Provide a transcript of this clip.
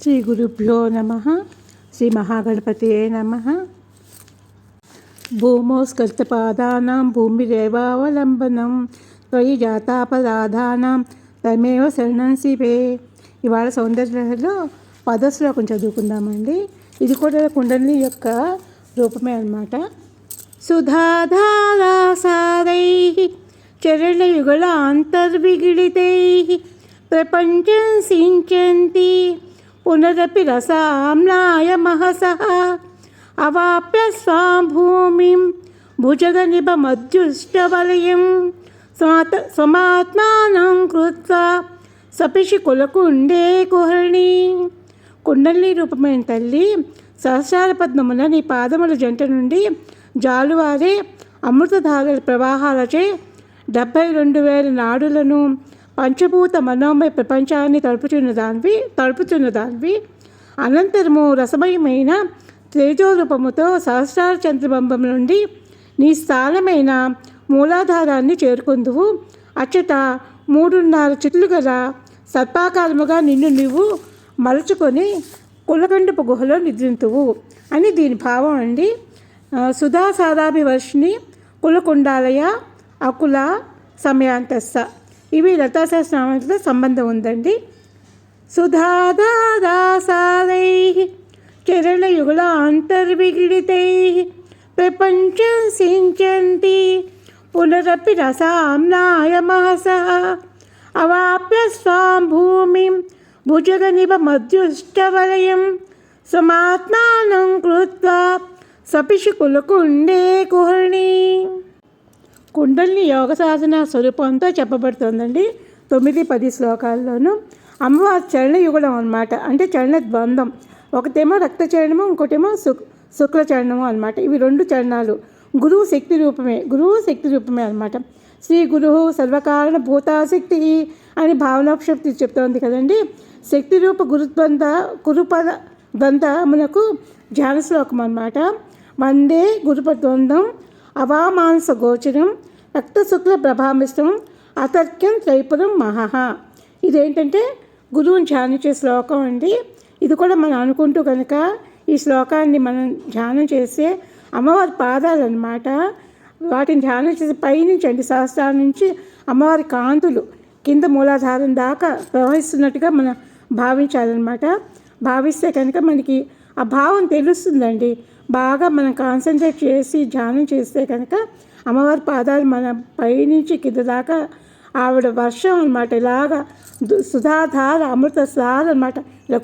శ్రీ గురుభ్యో నమః. శ్రీ మహాగణపతియే నమః. భూమోస్కల్తపాదానాం భూమిరేవావలంబనం త్వయి జాతాపరాధానాం తమేవ శరణం శివే. ఇవాళ సౌందర్యలో 10వ శ్లోకం చదువుకుందామండి. ఇది కూడా కుండలిని యొక్క రూపమే అన్నమాట. సుధాధారాసారైః చరణయుగళాంతర్విగిళితైః ప్రపంచం సించంతి పునరపి రసామ్నాయమహసః అవాప్య స్వాం భూమిం భుజగనిభమధ్యుష్టవలయం స్వమాత్మానం కృత్వా సపిషి కులకుండే కుహరిణి. కుండలిని రూపమైన తల్లి సహస్రార పద్మమున నీ పాదముల జంట నుండి జాలువారే అమృతధారల ప్రవాహాలచే 72,000 నాడులను పంచభూత మనోమయ ప్రపంచాన్ని తడుపుచున్నదానివి అనంతరము రసమయమైన తేజోరూపముతో సహస్రార చంద్రబంబం నుండి నీ స్థానమైన మూలాధారాన్ని చేరుకుందువు. అచ్చట 3.5 చుట్లు గల సర్పాకారముగా నిన్ను నీవు మలుచుకొని కులకండపు గుహలో నిద్రింతువు అని దీని భావం అండి. సుధాసారాభివర్షిణి కులకుండాలయ అకుల సమయాంతస్స. ఇవి లలితాసహస్రనామంతో సంబంధం ఉందండి. సుధాధారాసారైః చరణయుగళాంతర్విగిళితైః ప్రపంచం సించంతి పునరపి రసామ్నాయమహసః అవాప్య స్వాం భూమిం భుజగనిభమధ్యుష్టవలయం స్వమాత్మానం కృత్వా సపిషి కులకుండే కుహరిణి. కుండలిని యోగ సాధన స్వరూపంతో చెప్పబడుతుందండి. 9-10 శ్లోకాల్లోనూ అమ్మవారి చరణయుగళం అన్నమాట. అంటే చరణ ద్వంద్వం, ఒకటేమో రక్త చరణము, ఇంకోటేమో శుక్ల చరణము అన్నమాట. ఇవి 2 చరణాలు. గురువు శక్తి రూపమే అన్నమాట. శ్రీ గురు సర్వకారణ భూతాశక్తి అని భావనాక్షక్తి చెప్తోంది కదండి. శక్తి రూప గురుపద ద్వంద్వమునకు ధ్యాన శ్లోకం అన్నమాట. వందే గురుపద్వంద్వం అవామాంస గోచరం రక్త శుక్ల ప్రభామిష్టం అతర్క్యం త్రైపురం మహః. ఇదేంటంటే గురువుని ధ్యానించే శ్లోకం అండి. ఇది కూడా మనం అనుకుంటూ కనుక ఈ శ్లోకాన్ని మనం ధ్యానం చేస్తే అమ్మవారి పాదాలు అన్నమాట. వాటిని ధ్యానం చేసి పైనుంచి అండి సహస్రాల నుంచి అమ్మవారి కాంతులు కింద మూలాధారం దాకా ప్రవహిస్తున్నట్టుగా మనం భావించాలన్నమాట. భావిస్తే కనుక మనకి ఆ భావం తెలుస్తుందండి. బాగా మనం కాన్సన్ట్రేట్ చేసి ధ్యానం చేస్తే కనుక అమ్మవారి పాదాలు మన పైనుంచి కింద దాకా ఆవిడ వర్షం అన్నమాట. ఇలాగా సుధాధార అమృత సార్ అన్నమాట ఇలా